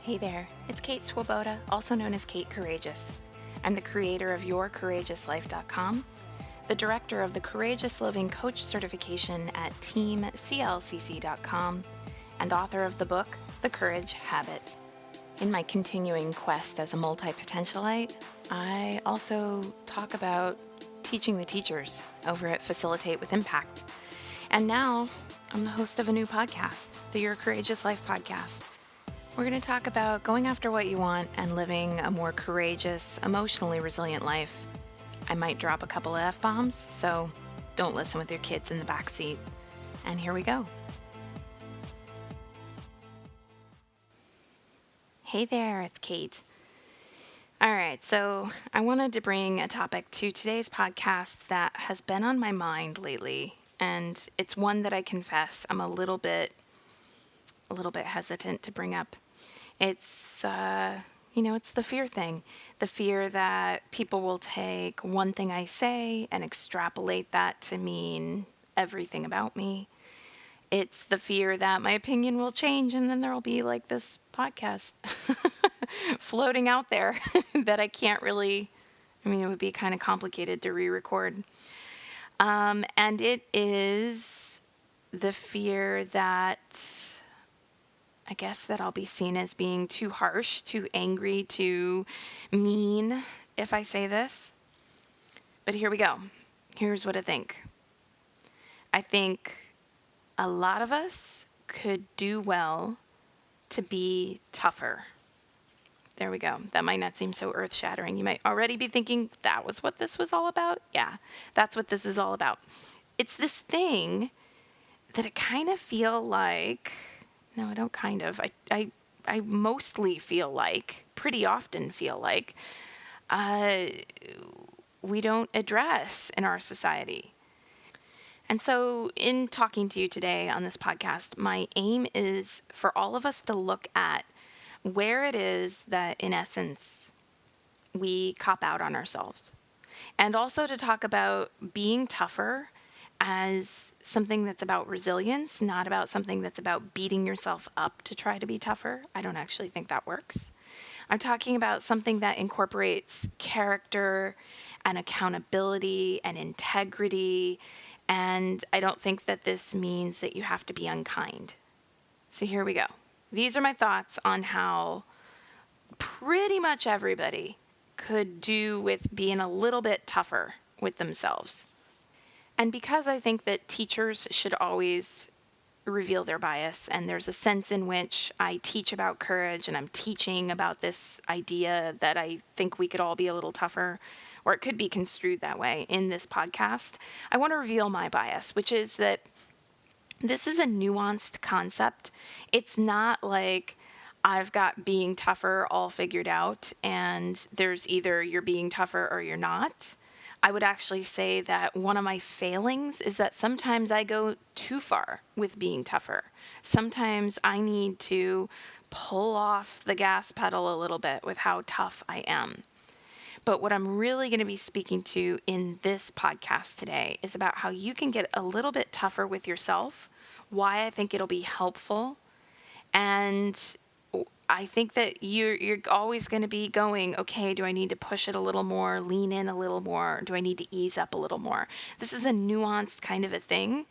Hey there, it's Kate Swoboda, also known as Kate Courageous. I'm the creator of YourCourageousLife.com, the director of the Courageous Living Coach certification at TeamCLCC.com, and author of the book, The Courage Habit. In my continuing quest as a multi-potentialite, I also talk about teaching the teachers over at Facilitate with Impact. And now I'm the host of a new podcast, the Your Courageous Life podcast. We're going to talk about going after what you want and living a more courageous, emotionally resilient life. I might drop a couple of F-bombs, so don't listen with your kids in the back seat. And here we go. Hey there, it's Kate. All right, so I wanted to bring a topic to today's podcast that has been on my mind lately, and it's one that I confess I'm a little bit hesitant to bring up. It's, it's the fear thing. The fear that people will take one thing I say and extrapolate that to mean everything about me. It's the fear that my opinion will change and then there'll be like this podcast floating out there that I can't really, it would be kind of complicated to re-record. And it is the fear that I guess that I'll be seen as being too harsh, too angry, too mean if I say this. But here we go. Here's what I think. I think a lot of us could do well to be tougher. There we go. That might not seem so earth-shattering. You might already be thinking, that was what this was all about? Yeah, that's what this is all about. It's this thing that I kind of feel like... No, I don't kind of. I mostly feel like, pretty often feel like, we don't address in our society. And so in talking to you today on this podcast, my aim is for all of us to look at where it is that, in essence, we cop out on ourselves. And also to talk about being tougher as something that's about resilience, not about something that's about beating yourself up to try to be tougher. I don't actually think that works. I'm talking about something that incorporates character and accountability and integrity, and I don't think that this means that you have to be unkind. So here we go. These are my thoughts on how pretty much everybody could do with being a little bit tougher with themselves. And because I think that teachers should always reveal their bias, and there's a sense in which I teach about courage and I'm teaching about this idea that I think we could all be a little tougher, or it could be construed that way in this podcast, I want to reveal my bias, which is that this is a nuanced concept. It's not like I've got being tougher all figured out and there's either you're being tougher or you're not. I would actually say that one of my failings is that sometimes I go too far with being tougher. Sometimes I need to pull off the gas pedal a little bit with how tough I am. But what I'm really going to be speaking to in this podcast today is about how you can get a little bit tougher with yourself, why I think it'll be helpful, and I think that you're always going to be going, okay, do I need to push it a little more, lean in a little more? Do I need to ease up a little more? This is a nuanced kind of a thing.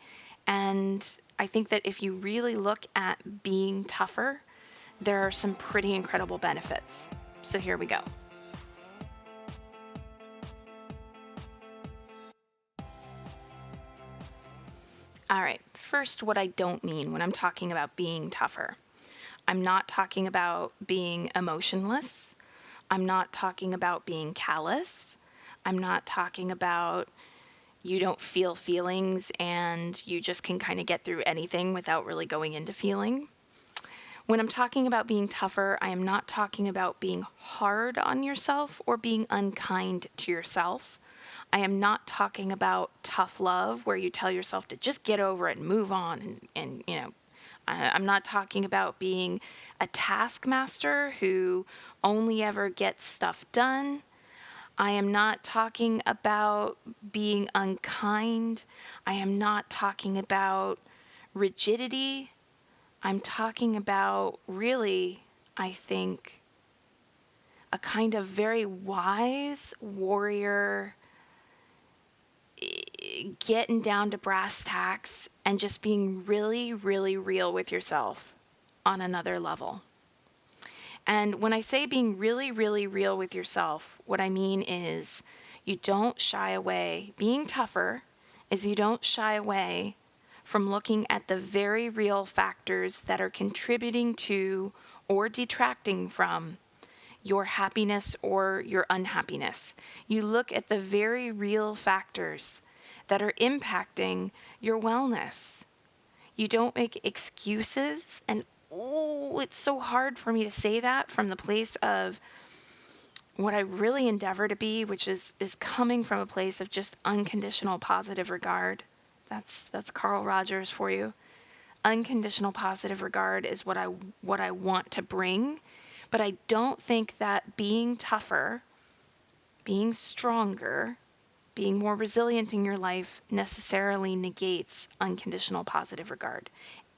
And I think that if you really look at being tougher, there are some pretty incredible benefits. So here we go. All right, first, what I don't mean when I'm talking about being tougher. I'm not talking about being emotionless. I'm not talking about being callous. I'm not talking about you don't feel feelings and you just can kind of get through anything without really going into feeling. When I'm talking about being tougher, I am not talking about being hard on yourself or being unkind to yourself. I am not talking about tough love where you tell yourself to just get over it and move on and I'm not talking about being a taskmaster who only ever gets stuff done. I am not talking about being unkind. I am not talking about rigidity. I'm talking about really I think, a kind of very wise warrior, getting down to brass tacks and just being really, really real with yourself on another level. And when I say being really, really real with yourself, what I mean is you don't shy away. Being tougher is you don't shy away from looking at the very real factors that are contributing to or detracting from your happiness or your unhappiness. You look at the very real factors that are impacting your wellness. You don't make excuses. And oh, it's so hard for me to say that from the place of what I really endeavor to be, which is coming from a place of just unconditional positive regard. That's Carl Rogers for you. Unconditional positive regard is what I want to bring, but I don't think that being tougher, being stronger, being more resilient in your life necessarily negates unconditional positive regard.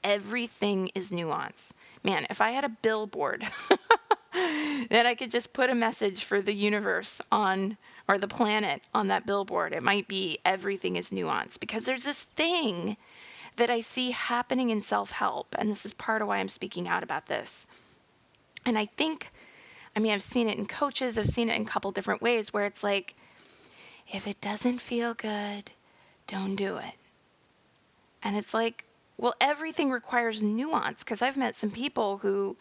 Everything is nuance. Man, if I had a billboard that I could just put a message for the universe on, or the planet on that billboard, it might be everything is nuance, because there's this thing that I see happening in self-help, and this is part of why I'm speaking out about this. And I think, I've seen it in coaches, I've seen it in a couple different ways, where it's like, if it doesn't feel good, don't do it. And it's like, well, everything requires nuance, because I've met some people who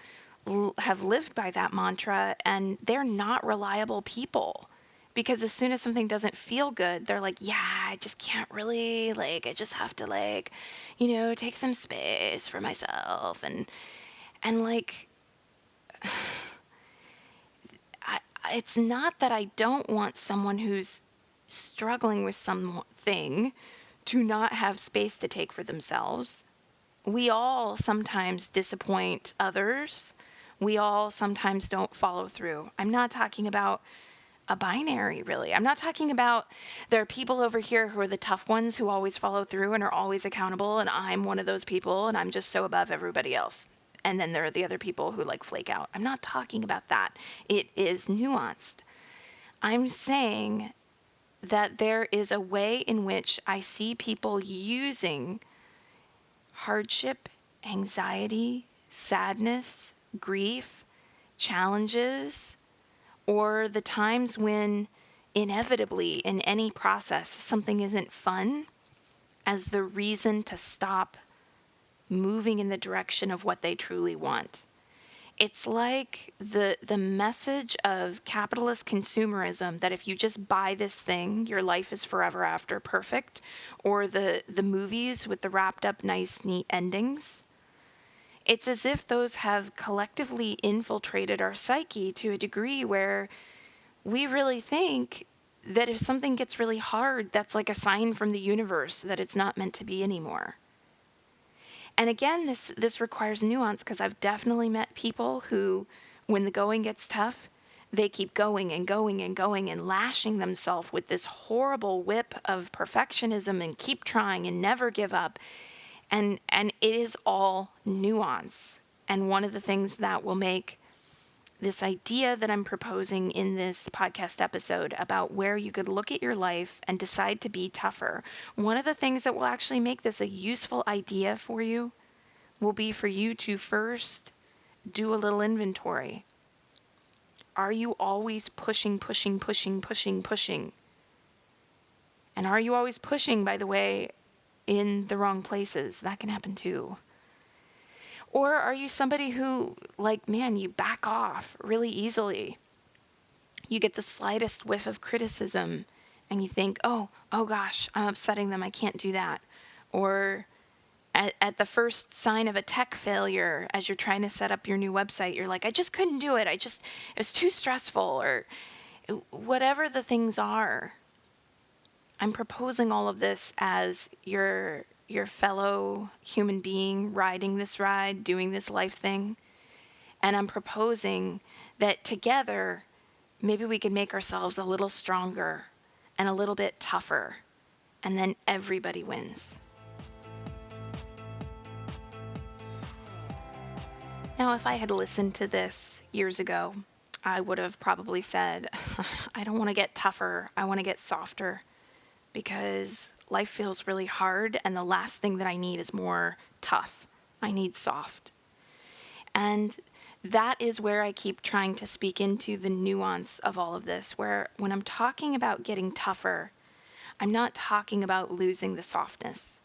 have lived by that mantra, and they're not reliable people. Because as soon as something doesn't feel good, they're like, yeah, I just can't really, I just have to, take some space for myself. And it's not that I don't want someone who's struggling with something to not have space to take for themselves. We all sometimes disappoint others. We all sometimes don't follow through. I'm not talking about a binary, really. I'm not talking about there are people over here who are the tough ones who always follow through and are always accountable, and I'm one of those people and I'm just so above everybody else. And then there are the other people who flake out. I'm not talking about that. It is nuanced. I'm saying that there is a way in which I see people using hardship, anxiety, sadness, grief, challenges, or the times when inevitably in any process something isn't fun as the reason to stop moving in the direction of what they truly want. It's like the message of capitalist consumerism that if you just buy this thing, your life is forever after perfect, or the movies with the wrapped up nice, neat endings. It's as if those have collectively infiltrated our psyche to a degree where we really think that if something gets really hard, that's like a sign from the universe that it's not meant to be anymore. And again, this requires nuance, because I've definitely met people who, when the going gets tough, they keep going and going and going and lashing themselves with this horrible whip of perfectionism and keep trying and never give up. And it is all nuance. And one of the things that will make this idea that I'm proposing in this podcast episode about where you could look at your life and decide to be tougher, one of the things that will actually make this a useful idea for you will be for you to first do a little inventory. Are you always pushing, pushing, pushing, pushing, pushing? And are you always pushing, by the way, in the wrong places? That can happen too. Or are you somebody who, you back off really easily? You get the slightest whiff of criticism and you think, oh gosh, I'm upsetting them, I can't do that. Or at the first sign of a tech failure, as you're trying to set up your new website, you're like, I just couldn't do it. It was too stressful, or whatever the things are. I'm proposing all of this as your fellow human being riding this ride, doing this life thing. And I'm proposing that together, maybe we can make ourselves a little stronger and a little bit tougher, and then everybody wins. Now, if I had listened to this years ago, I would have probably said, I don't want to get tougher. I want to get softer because life feels really hard. And the last thing that I need is more tough. I need soft. And that is where I keep trying to speak into the nuance of all of this, where when I'm talking about getting tougher, I'm not talking about losing the softness.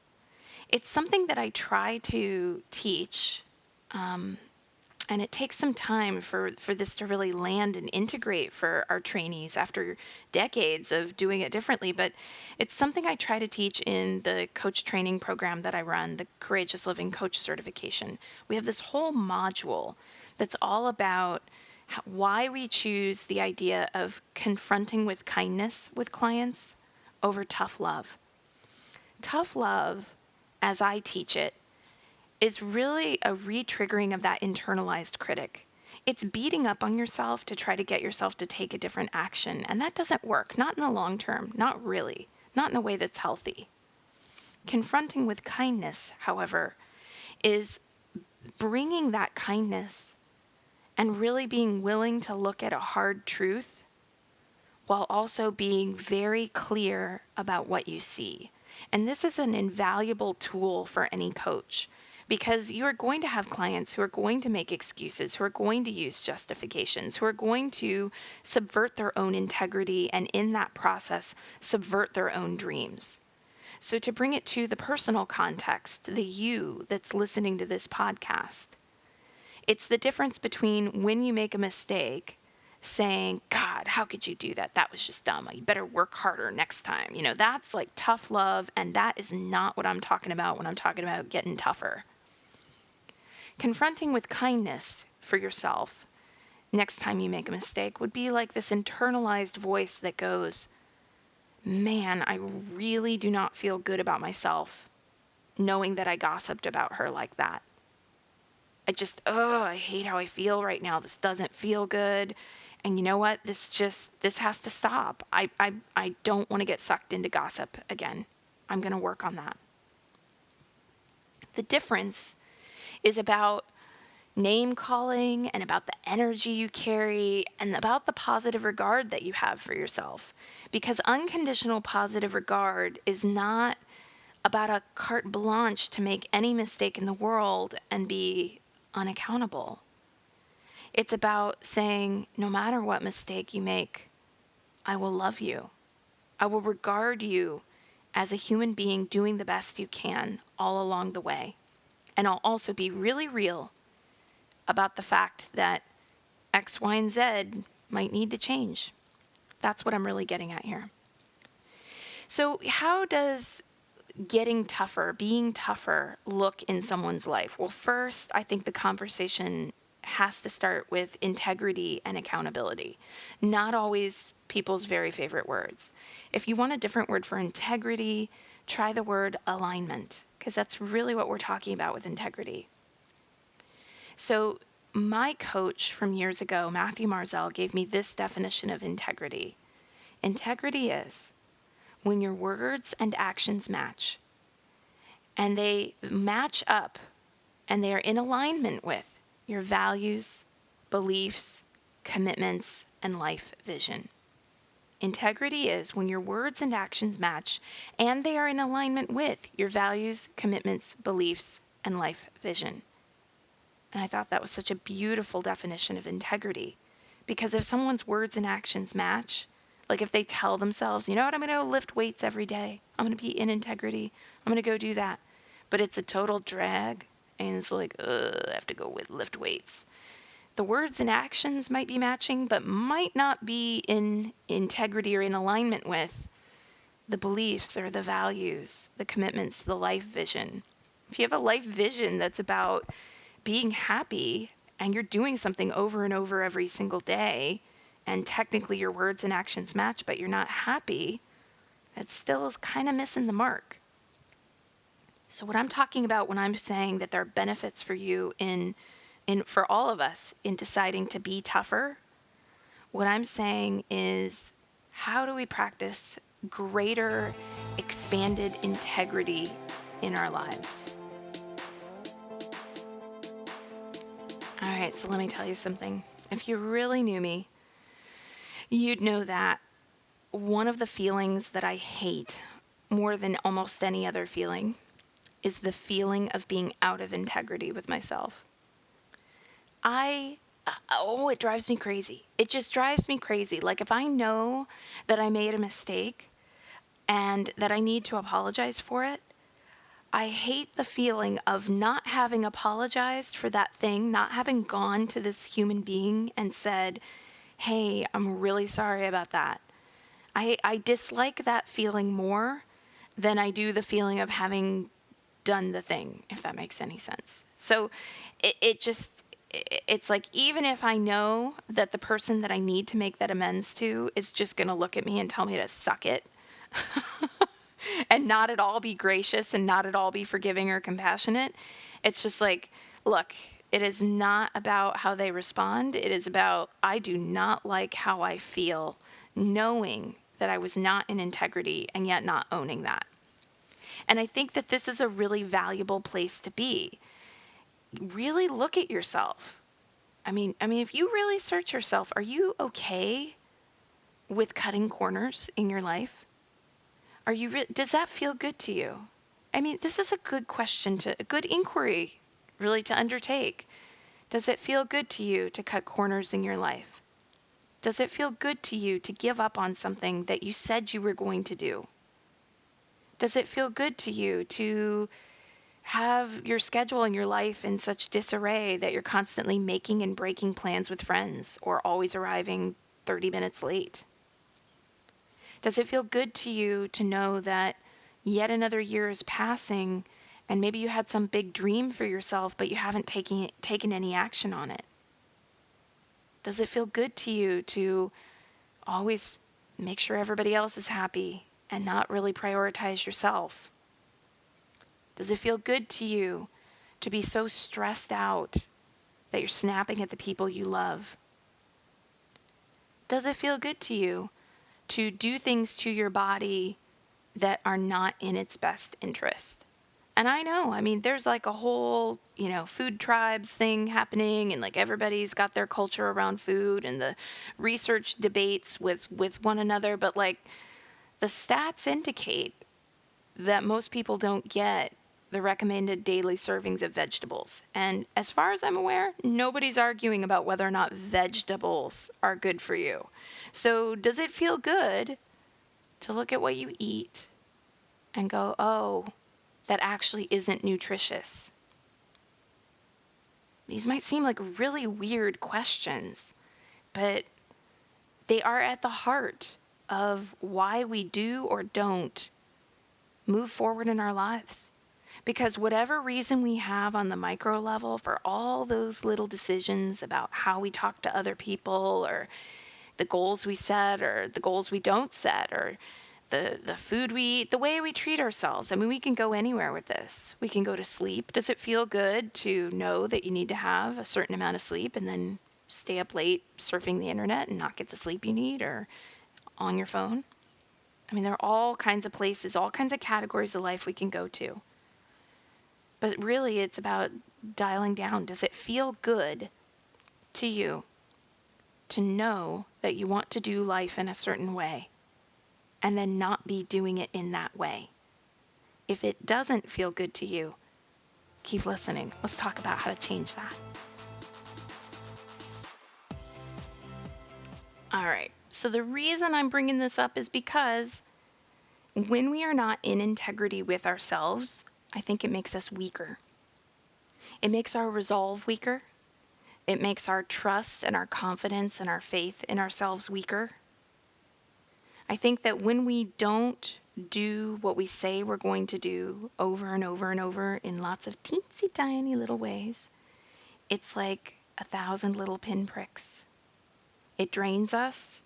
It's something that I try to teach, um, and it takes some time for this to really land and integrate for our trainees after decades of doing it differently. But it's something I try to teach in the coach training program that I run, the Courageous Living Coach Certification. We have this whole module that's all about why we choose the idea of confronting with kindness with clients over tough love. Tough love, as I teach it, is really a re-triggering of that internalized critic. It's beating up on yourself to try to get yourself to take a different action, and that doesn't work, not in the long term, not really, not in a way that's healthy. Confronting with kindness, however, is bringing that kindness and really being willing to look at a hard truth while also being very clear about what you see. And this is an invaluable tool for any coach, because you are going to have clients who are going to make excuses, who are going to use justifications, who are going to subvert their own integrity, and in that process, subvert their own dreams. So to bring it to the personal context, the you that's listening to this podcast, it's the difference between when you make a mistake saying, God, how could you do that? That was just dumb. You better work harder next time. That's like tough love, and that is not what I'm talking about when I'm talking about getting tougher. Confronting with kindness for yourself next time you make a mistake would be like this internalized voice that goes, man, I really do not feel good about myself knowing that I gossiped about her like that. I hate how I feel right now. This doesn't feel good. And you know what? This has to stop. I don't want to get sucked into gossip again. I'm going to work on that. The difference is about name calling and about the energy you carry and about the positive regard that you have for yourself. Because unconditional positive regard is not about a carte blanche to make any mistake in the world and be unaccountable. It's about saying, no matter what mistake you make, I will love you. I will regard you as a human being doing the best you can all along the way. And I'll also be really real about the fact that X, Y, and Z might need to change. That's what I'm really getting at here. So how does getting tougher, being tougher, look in someone's life? Well, first, I think the conversation has to start with integrity and accountability. Not always people's very favorite words. If you want a different word for integrity, try the word alignment, because that's really what we're talking about with integrity. So my coach from years ago, Matthew Marzell, gave me this definition of integrity. Integrity is when your words and actions match, and they match up, and they are in alignment with your values, beliefs, commitments, and life vision. Integrity is when your words and actions match, and they are in alignment with your values, commitments, beliefs, and life vision. And I thought that was such a beautiful definition of integrity, because if someone's words and actions match, like if they tell themselves, you know what, I'm going to lift weights every day. I'm going to be in integrity. I'm going to go do that. But it's a total drag. And it's like, I have to go lift weights. The words and actions might be matching, but might not be in integrity or in alignment with the beliefs or the values, the commitments, the life vision. If you have a life vision that's about being happy and you're doing something over and over every single day, and technically your words and actions match, but you're not happy, that still is kind of missing the mark. So what I'm talking about when I'm saying that there are benefits for you in for all of us in deciding to be tougher, what I'm saying is, how do we practice greater expanded integrity in our lives? All right, so let me tell you something. If you really knew me, you'd know that one of the feelings that I hate more than almost any other feeling is the feeling of being out of integrity with myself. It drives me crazy. It just drives me crazy. Like, if I know that I made a mistake and that I need to apologize for it, I hate the feeling of not having apologized for that thing, not having gone to this human being and said, hey, I'm really sorry about that. I dislike that feeling more than I do the feeling of having done the thing, if that makes any sense. So it's like, even if I know that the person that I need to make that amends to is just going to look at me and tell me to suck it and not at all be gracious and not at all be forgiving or compassionate, it's just like, look, it is not about how they respond. It is about, I do not like how I feel knowing that I was not in integrity and yet not owning that. And I think that this is a really valuable place to be. Really look at yourself. I mean, if you really search yourself, are you okay with cutting corners in your life? Does that feel good to you? I mean, this is a good question, a good inquiry really to undertake. Does it feel good to you to cut corners in your life? Does it feel good to you to give up on something that you said you were going to do? Does it feel good to you to have your schedule and your life in such disarray that you're constantly making and breaking plans with friends or always arriving 30 minutes late? Does it feel good to you to know that yet another year is passing and maybe you had some big dream for yourself, but you haven't taken any action on it? Does it feel good to you to always make sure everybody else is happy and not really prioritize yourself? Does it feel good to you to be so stressed out that you're snapping at the people you love? Does it feel good to you to do things to your body that are not in its best interest? And I know, I mean, there's like a whole, food tribes thing happening, and like everybody's got their culture around food and the research debates with one another, but like the stats indicate that most people don't get the recommended daily servings of vegetables. And as far as I'm aware, nobody's arguing about whether or not vegetables are good for you. So does it feel good to look at what you eat and go, oh, that actually isn't nutritious? These might seem like really weird questions, but they are at the heart of why we do or don't move forward in our lives. Because whatever reason we have on the micro level for all those little decisions about how we talk to other people, or the goals we set or the goals we don't set, or the food we eat, the way we treat ourselves. I mean, we can go anywhere with this. We can go to sleep. Does it feel good to know that you need to have a certain amount of sleep and then stay up late surfing the internet and not get the sleep you need, or on your phone? I mean, there are all kinds of places, all kinds of categories of life we can go to. But really, it's about dialing down. Does it feel good to you to know that you want to do life in a certain way and then not be doing it in that way? If it doesn't feel good to you, keep listening. Let's talk about how to change that. All right. So the reason I'm bringing this up is because when we are not in integrity with ourselves, I think it makes us weaker. It makes our resolve weaker. It makes our trust and our confidence and our faith in ourselves weaker. I think that when we don't do what we say we're going to do over and over and over in lots of teensy tiny little ways, it's like 1,000 little pinpricks. It drains us.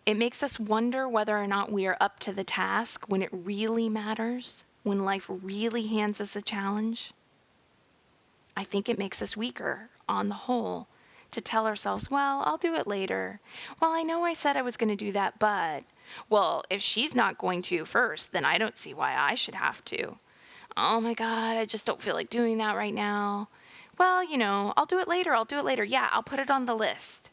It makes us wonder whether or not we are up to the task when it really matters, when life really hands us a challenge. I think it makes us weaker on the whole to tell ourselves, well, I'll do it later. Well, I know I said I was going to do that, but, well, if she's not going to first, then I don't see why I should have to. Oh my God, I just don't feel like doing that right now. well, I'll do it later. I'll do it later. Yeah, I'll put it on the list.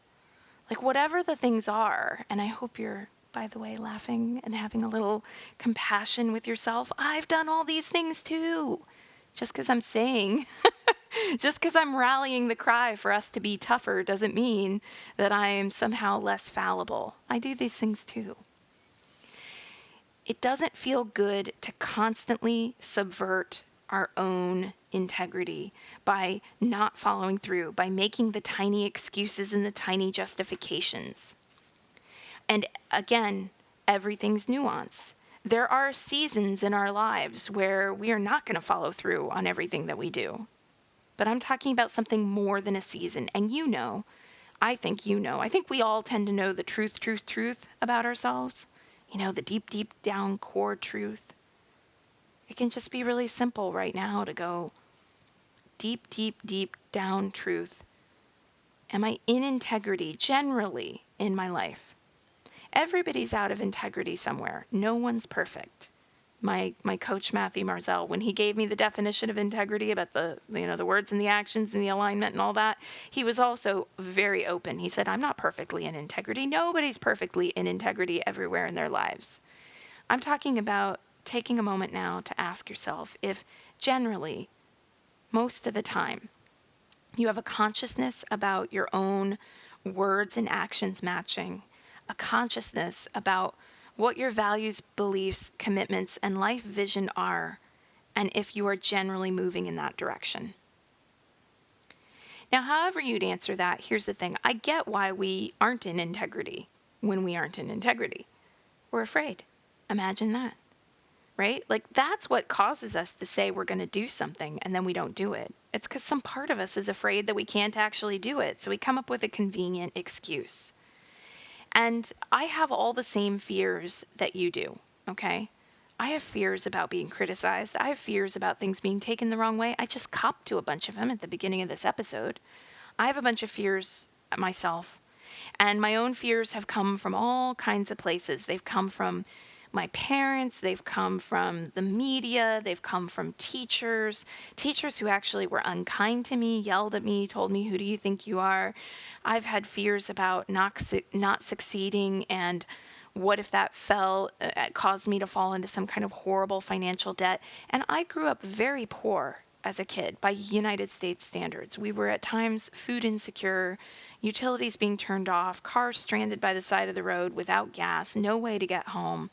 Like whatever the things are. And I hope you're, by the way, laughing and having a little compassion with yourself. I've done all these things too. Just because I'm saying, just because I'm rallying the cry for us to be tougher doesn't mean that I am somehow less fallible. I do these things too. It doesn't feel good to constantly subvert our own integrity by not following through, by making the tiny excuses and the tiny justifications. And again, everything's nuance. There are seasons in our lives where we are not going to follow through on everything that we do. But I'm talking about something more than a season. And I think I think we all tend to know the truth about ourselves. The deep, deep down core truth. It can just be really simple right now to go, deep, deep, deep down truth. Am I in integrity generally in my life? Everybody's out of integrity somewhere. No one's perfect. My coach, Matthew Marzell, when he gave me the definition of integrity about the words and the actions and the alignment and all that, he was also very open. He said, I'm not perfectly in integrity. Nobody's perfectly in integrity everywhere in their lives. I'm talking about taking a moment now to ask yourself if generally, most of the time, you have a consciousness about your own words and actions matching, a consciousness about what your values, beliefs, commitments, and life vision are, and if you are generally moving in that direction. Now, however you'd answer that, here's the thing. I get why we aren't in integrity when we aren't in integrity. We're afraid. Imagine that, right? Like that's what causes us to say we're going to do something and then we don't do it. It's because some part of us is afraid that we can't actually do it. So we come up with a convenient excuse. And I have all the same fears that you do, okay? I have fears about being criticized. I have fears about things being taken the wrong way. I just copped to a bunch of them at the beginning of this episode. I have a bunch of fears myself. And my own fears have come from all kinds of places. They've come from my parents, they've come from the media, they've come from teachers who actually were unkind to me, yelled at me, told me, who do you think you are? I've had fears about not succeeding, and what if that caused me to fall into some kind of horrible financial debt. And I grew up very poor as a kid by United States standards. We were at times food insecure, utilities being turned off, cars stranded by the side of the road without gas, no way to get home.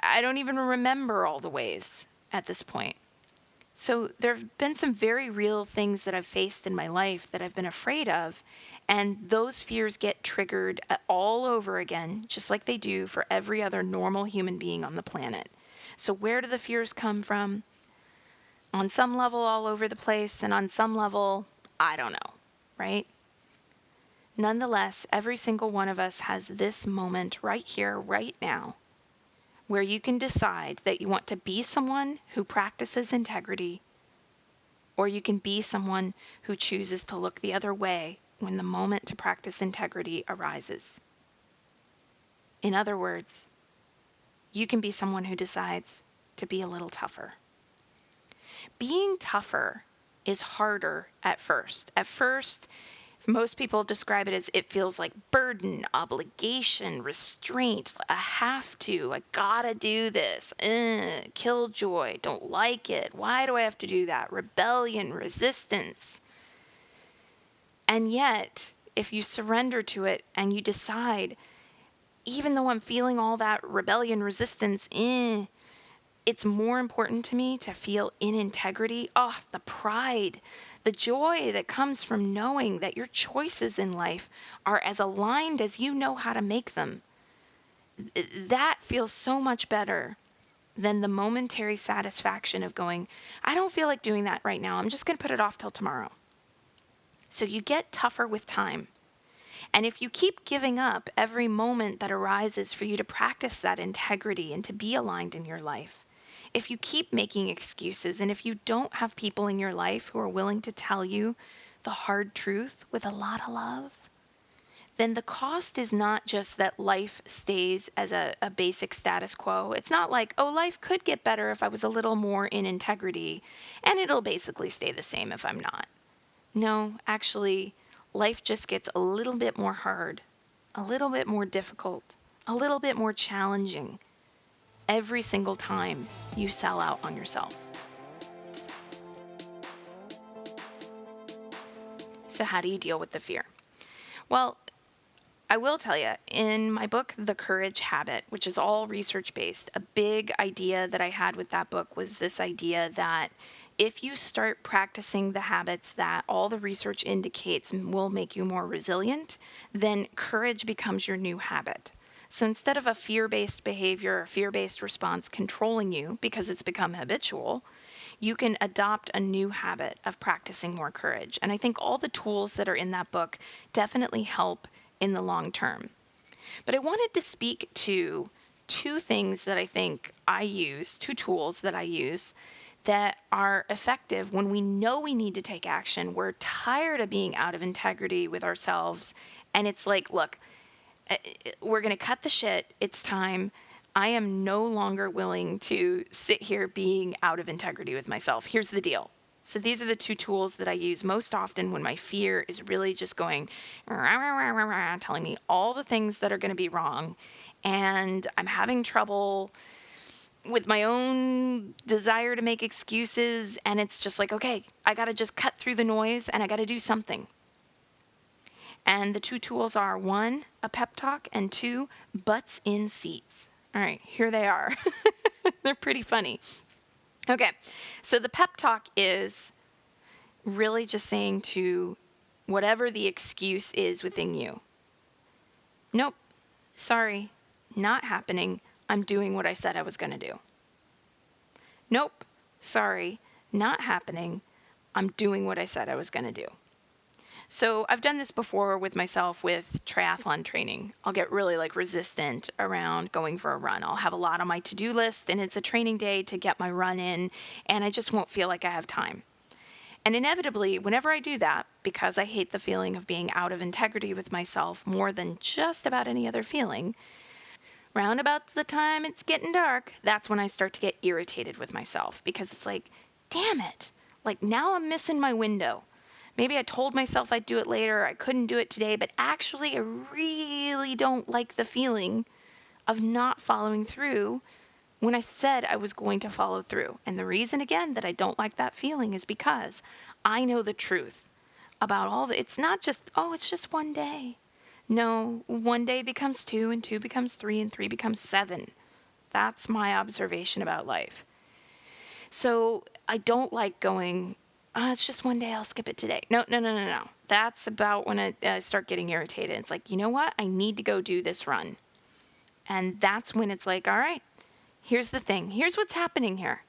I don't even remember all the ways at this point. So there have been some very real things that I've faced in my life that I've been afraid of, and those fears get triggered all over again, just like they do for every other normal human being on the planet. So where do the fears come from? On some level, all over the place, and on some level, I don't know, right? Nonetheless, every single one of us has this moment right here, right now, where you can decide that you want to be someone who practices integrity, or you can be someone who chooses to look the other way when the moment to practice integrity arises. In other words, you can be someone who decides to be a little tougher. Being tougher is harder at first. At first, most people describe it as it feels like burden, obligation, restraint, I have to, I gotta do this, killjoy, don't like it, why do I have to do that, rebellion, resistance. And yet, if you surrender to it and you decide, even though I'm feeling all that rebellion, resistance, it's more important to me to feel in integrity. Oh, the pride, the joy that comes from knowing that your choices in life are as aligned as you know how to make them. That feels so much better than the momentary satisfaction of going, I don't feel like doing that right now. I'm just going to put it off till tomorrow. So you get tougher with time. And if you keep giving up every moment that arises for you to practice that integrity and to be aligned in your life, if you keep making excuses, and if you don't have people in your life who are willing to tell you the hard truth with a lot of love, then the cost is not just that life stays as a basic status quo. It's not like, oh, life could get better if I was a little more in integrity, and it'll basically stay the same if I'm not. No, actually, life just gets a little bit more hard, a little bit more difficult, a little bit more challenging every single time you sell out on yourself. So how do you deal with the fear? Well, I will tell you, in my book, The Courage Habit, which is all research-based, a big idea that I had with that book was this idea that if you start practicing the habits that all the research indicates will make you more resilient, then courage becomes your new habit. So instead of a fear-based behavior or fear-based response controlling you because it's become habitual, you can adopt a new habit of practicing more courage. And I think all the tools that are in that book definitely help in the long term. But I wanted to speak to two things that I think I use, two tools that I use that are effective when we know we need to take action. We're tired of being out of integrity with ourselves. And it's like, look, we're going to cut the shit. It's time. I am no longer willing to sit here being out of integrity with myself. Here's the deal. So these are the two tools that I use most often when my fear is really just going, rah, rah, rah, rah, rah, telling me all the things that are going to be wrong. And I'm having trouble with my own desire to make excuses. And it's just like, okay, I got to just cut through the noise and I got to do something. And the two tools are, one, a pep talk, and two, butts in seats. All right, here they are. They're pretty funny. Okay, so the pep talk is really just saying to whatever the excuse is within you, nope, sorry, not happening. I'm doing what I said I was going to do. Nope, sorry, not happening. I'm doing what I said I was going to do. So I've done this before with myself with triathlon training. I'll get really resistant around going for a run. I'll have a lot on my to-do list and it's a training day to get my run in and I just won't feel like I have time. And inevitably, whenever I do that, because I hate the feeling of being out of integrity with myself more than just about any other feeling, round about the time it's getting dark, that's when I start to get irritated with myself because it's like, damn it, now I'm missing my window. Maybe I told myself I'd do it later, I couldn't do it today, but actually I really don't like the feeling of not following through when I said I was going to follow through. And the reason, again, that I don't like that feeling is because I know the truth about it's not just, oh, it's just one day. No, one day becomes two, and two becomes three, and three becomes seven. That's my observation about life. So I don't like going, it's just one day, I'll skip it today. No. That's about when I start getting irritated. It's like, you know what? I need to go do this run. And that's when it's like, all right, here's the thing. Here's what's happening here.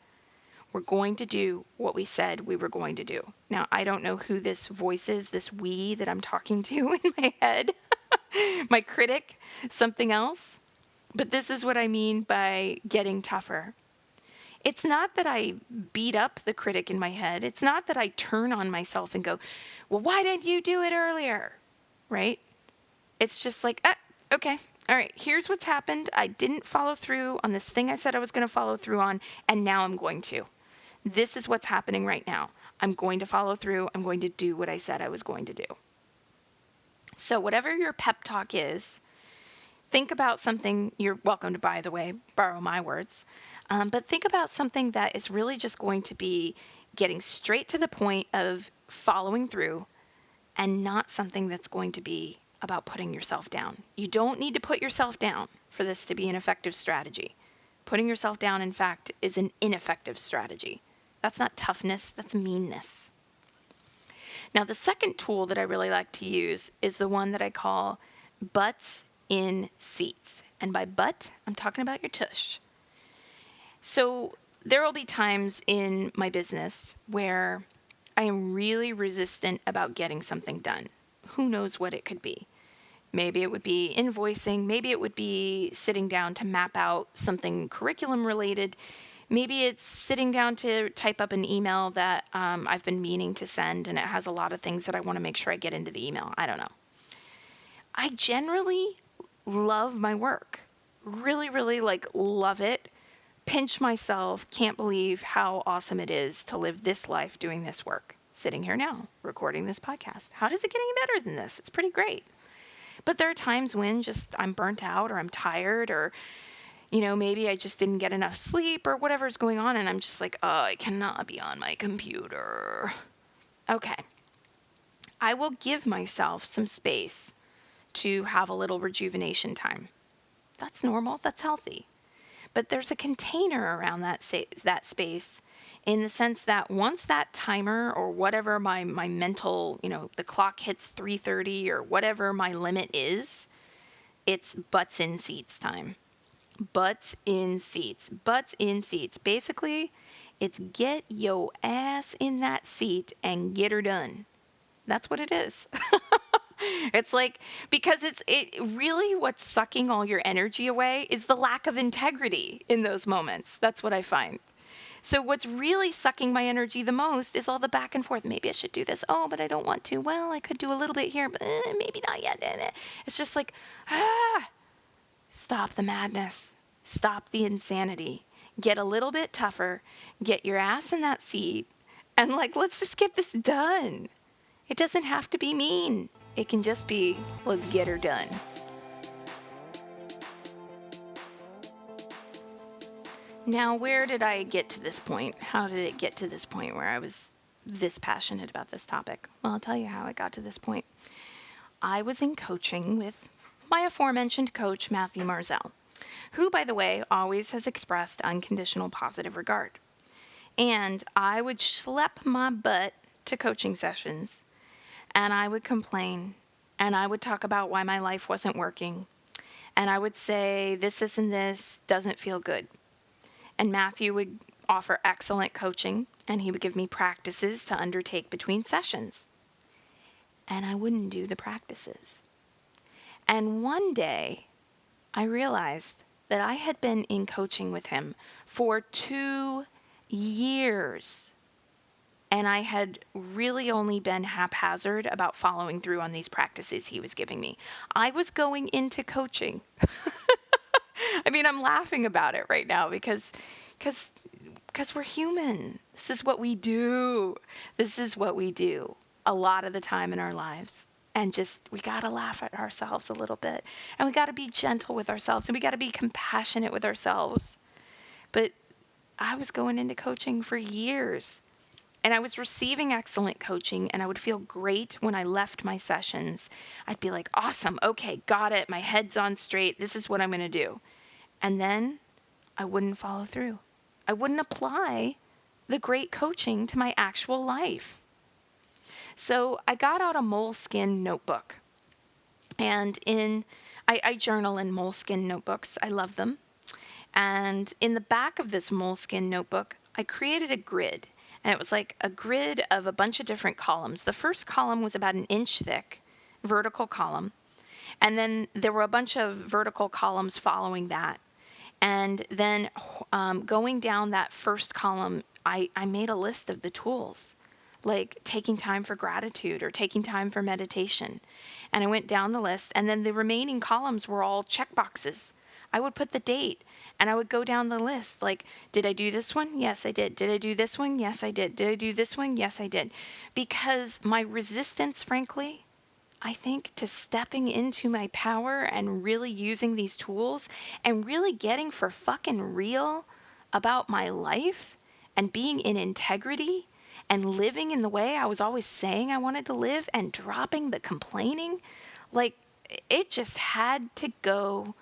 We're going to do what we said we were going to do. Now, I don't know who this voice is, this we that I'm talking to in my head. My critic, something else. But this is what I mean by getting tougher. It's not that I beat up the critic in my head. It's not that I turn on myself and go, well, why didn't you do it earlier? Right? It's just like, okay, all right, here's what's happened. I didn't follow through on this thing I said I was going to follow through on, and now I'm going to. This is what's happening right now. I'm going to follow through. I'm going to do what I said I was going to do. So whatever your pep talk is, think about something. You're welcome to, by the way, borrow my words. But think about something that is really just going to be getting straight to the point of following through and not something that's going to be about putting yourself down. You don't need to put yourself down for this to be an effective strategy. Putting yourself down, in fact, is an ineffective strategy. That's not toughness, that's meanness. Now, the second tool that I really like to use is the one that I call butts in seats. And by butt, I'm talking about your tush. So there will be times in my business where I am really resistant about getting something done. Who knows what it could be? Maybe it would be invoicing. Maybe it would be sitting down to map out something curriculum related. Maybe it's sitting down to type up an email that I've been meaning to send and it has a lot of things that I want to make sure I get into the email. I don't know. I generally love my work. Really, really love it. Pinch myself, can't believe how awesome it is to live this life doing this work. Sitting here now, recording this podcast. How does it get any better than this? It's pretty great. But there are times when just I'm burnt out or I'm tired or, maybe I just didn't get enough sleep or whatever's going on. And I'm just like, oh, I cannot be on my computer. Okay. I will give myself some space to have a little rejuvenation time. That's normal. That's healthy. But there's a container around that space in the sense that once that timer or whatever my mental, the clock hits 3:30 or whatever my limit is, it's butts in seats time. Butts in seats. Butts in seats. Basically, it's get yo ass in that seat and get her done. That's what it is. It's like, because it really, what's sucking all your energy away is the lack of integrity in those moments. That's what I find. So what's really sucking my energy the most is all the back and forth. Maybe I should do this. Oh, but I don't want to. Well, I could do a little bit here, but maybe not yet. It's just like, stop the madness. Stop the insanity. Get a little bit tougher. Get your ass in that seat. And let's just get this done. It doesn't have to be mean. It can just be, let's get her done. Now, where did I get to this point? How did it get to this point where I was this passionate about this topic? Well, I'll tell you how I got to this point. I was in coaching with my aforementioned coach, Matthew Marzell, who, by the way, always has expressed unconditional positive regard. And I would schlep my butt to coaching sessions, and I would complain, and I would talk about why my life wasn't working, and I would say, this and this doesn't feel good. And Matthew would offer excellent coaching, and he would give me practices to undertake between sessions. And I wouldn't do the practices. And one day, I realized that I had been in coaching with him for 2 years. And I had really only been haphazard about following through on these practices he was giving me. I was going into coaching. I mean, I'm laughing about it right now because we're human. This is what we do. This is what we do a lot of the time in our lives. And we got to laugh at ourselves a little bit. And we got to be gentle with ourselves. And we got to be compassionate with ourselves. But I was going into coaching for years. And I was receiving excellent coaching, and I would feel great when I left my sessions. I'd be like, awesome, okay, got it, my head's on straight, this is what I'm going to do. And then I wouldn't follow through. I wouldn't apply the great coaching to my actual life. So I got out a Moleskine notebook, and I journal in Moleskine notebooks. I love them. And in the back of this Moleskine notebook, I created a grid. And it was like a grid of a bunch of different columns. The first column was about 1 inch thick, vertical column. And then there were a bunch of vertical columns following that. And then going down that first column, I made a list of the tools, like taking time for gratitude or taking time for meditation. And I went down the list. And then the remaining columns were all check boxes. I would put the date, and I would go down the list, like, did I do this one? Yes, I did. Did I do this one? Yes, I did. Did I do this one? Yes, I did. Because my resistance, frankly, I think, to stepping into my power and really using these tools and really getting for fucking real about my life and being in integrity and living in the way I was always saying I wanted to live and dropping the complaining, it just had to go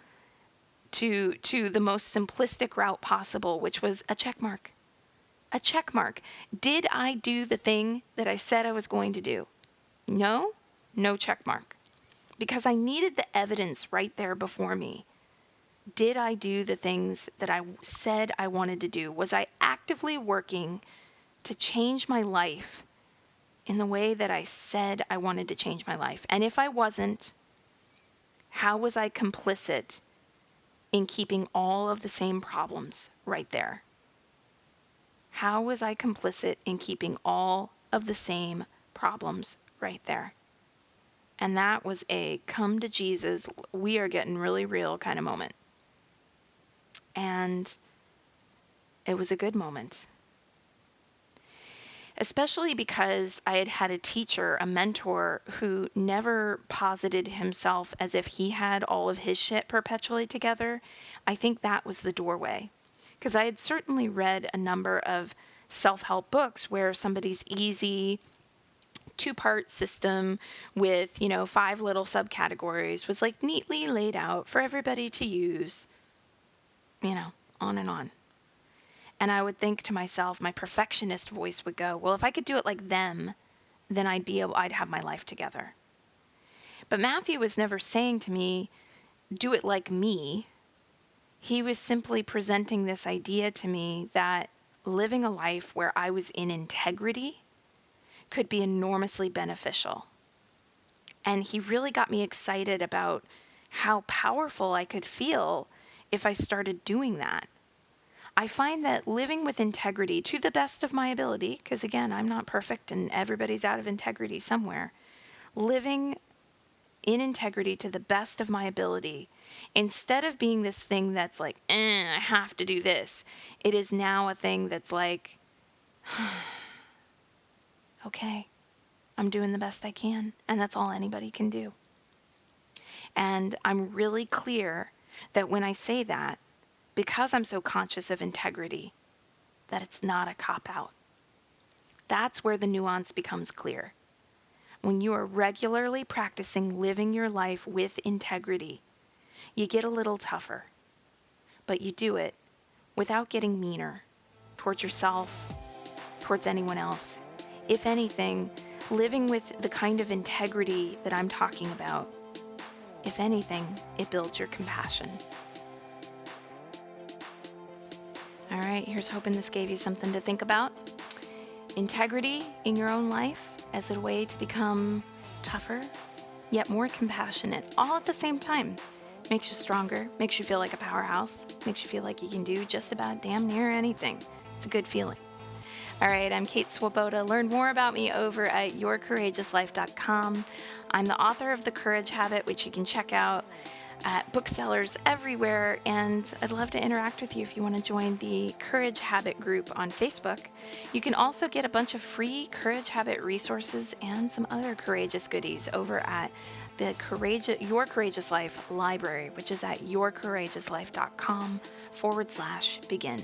to the most simplistic route possible, which was a check mark. A check mark. Did I do the thing that I said I was going to do? No? No check mark. Because I needed the evidence right there before me. Did I do the things that I said I wanted to do? Was I actively working to change my life in the way that I said I wanted to change my life? And if I wasn't, how was I complicit in keeping all of the same problems right there? How was I complicit in keeping all of the same problems right there? And that was a come to Jesus, we are getting really real kind of moment. And it was a good moment. Especially because I had had a teacher, a mentor, who never posited himself as if he had all of his shit perpetually together. I think that was the doorway. Because I had certainly read a number of self-help books where somebody's easy two-part system with, 5 little subcategories was like neatly laid out for everybody to use, on and on. And I would think to myself, my perfectionist voice would go, well, if I could do it like them, then I'd have my life together. But Matthew was never saying to me, do it like me. He was simply presenting this idea to me that living a life where I was in integrity could be enormously beneficial. And he really got me excited about how powerful I could feel if I started doing that. I find that living with integrity to the best of my ability, because again, I'm not perfect and everybody's out of integrity somewhere, living in integrity to the best of my ability, instead of being this thing that's like, I have to do this, it is now a thing that's like, okay, I'm doing the best I can, and that's all anybody can do. And I'm really clear that when I say that, because I'm so conscious of integrity, that it's not a cop-out. That's where the nuance becomes clear. When you are regularly practicing living your life with integrity, you get a little tougher, but you do it without getting meaner towards yourself, towards anyone else. If anything, living with the kind of integrity that I'm talking about, if anything, it builds your compassion. All right, here's hoping this gave you something to think about. Integrity in your own life as a way to become tougher, yet more compassionate, all at the same time. Makes you stronger, makes you feel like a powerhouse, makes you feel like you can do just about damn near anything. It's a good feeling. All right, I'm Kate Swoboda. Learn more about me over at yourcourageouslife.com. I'm the author of The Courage Habit, which you can check out at booksellers everywhere, and I'd love to interact with you if you want to join the Courage Habit group on Facebook. You can also get a bunch of free Courage Habit resources and some other courageous goodies over at the Your Courageous Life library, which is at yourcourageouslife.com/begin.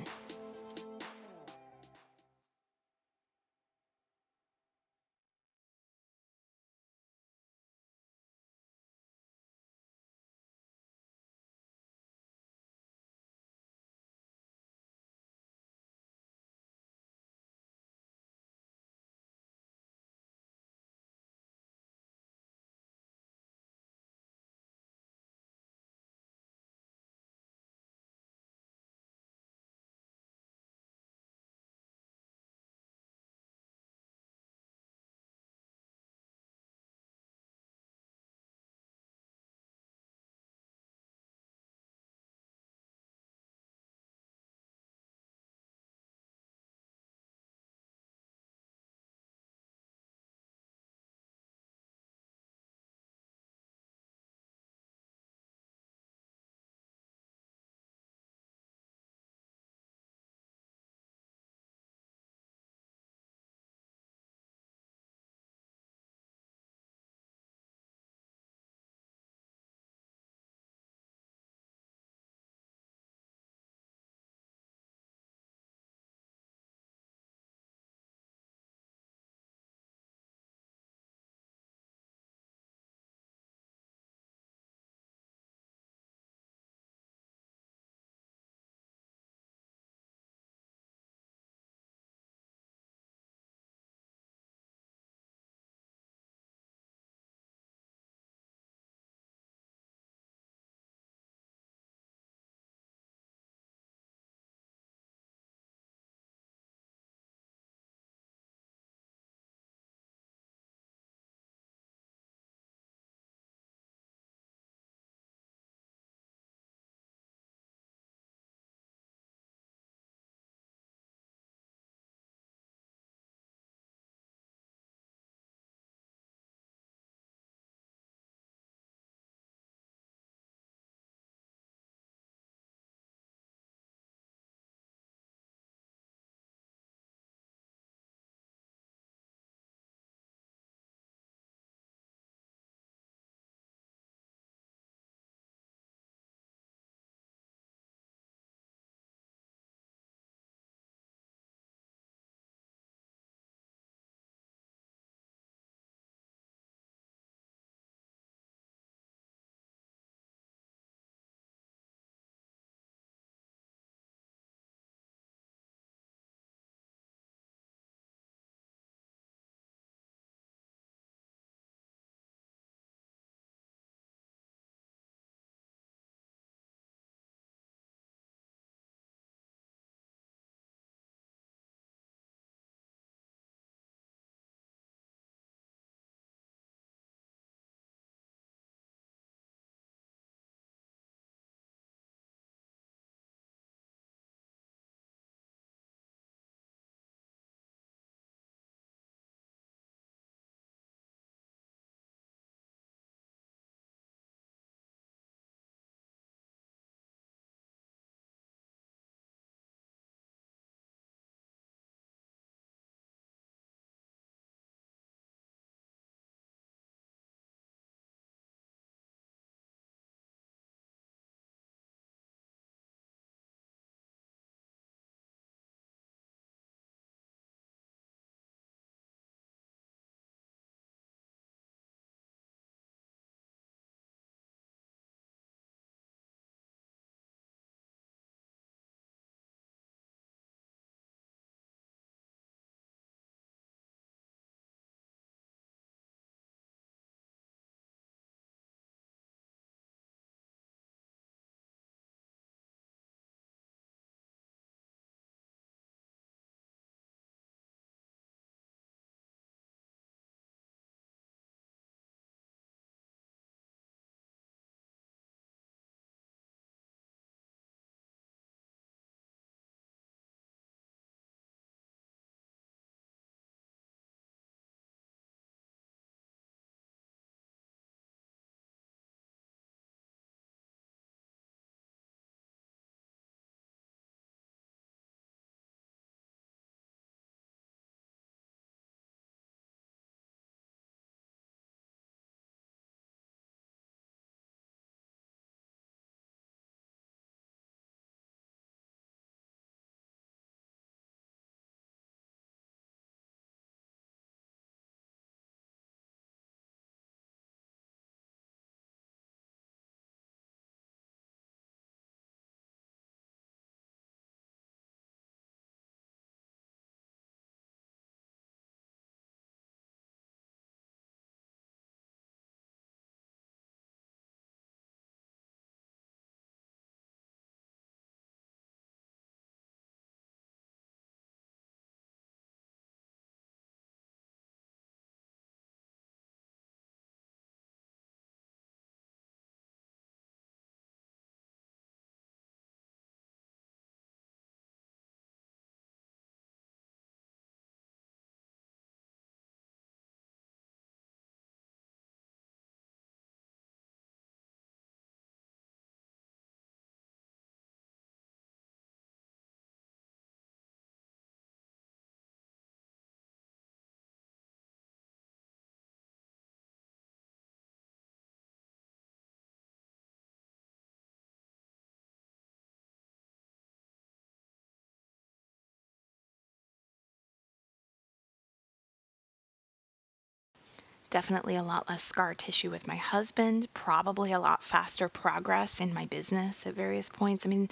definitely a lot less scar tissue with my husband, probably a lot faster progress in my business at various points. I mean,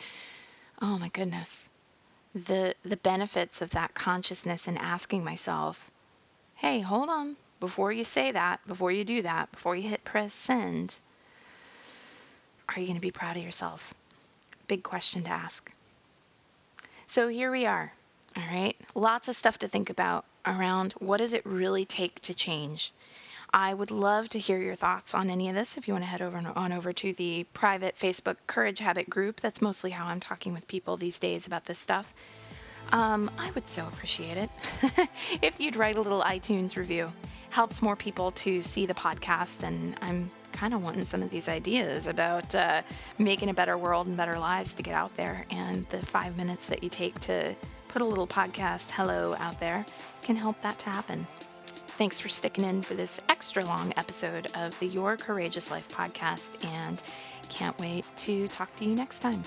oh my goodness. The benefits of that consciousness and asking myself, hey, hold on, before you say that, before you do that, before you hit press send, are you going to be proud of yourself? Big question to ask. So here we are, all right? Lots of stuff to think about around what does it really take to change? I would love to hear your thoughts on any of this. If you want to head over to the private Facebook Courage Habit group, that's mostly how I'm talking with people these days about this stuff. I would so appreciate it if you'd write a little iTunes review. Helps more people to see the podcast, and I'm kind of wanting some of these ideas about making a better world and better lives to get out there, and the 5 minutes that you take to put a little podcast hello out there can help that to happen. Thanks for sticking in for this extra long episode of the Your Courageous Life podcast, and can't wait to talk to you next time.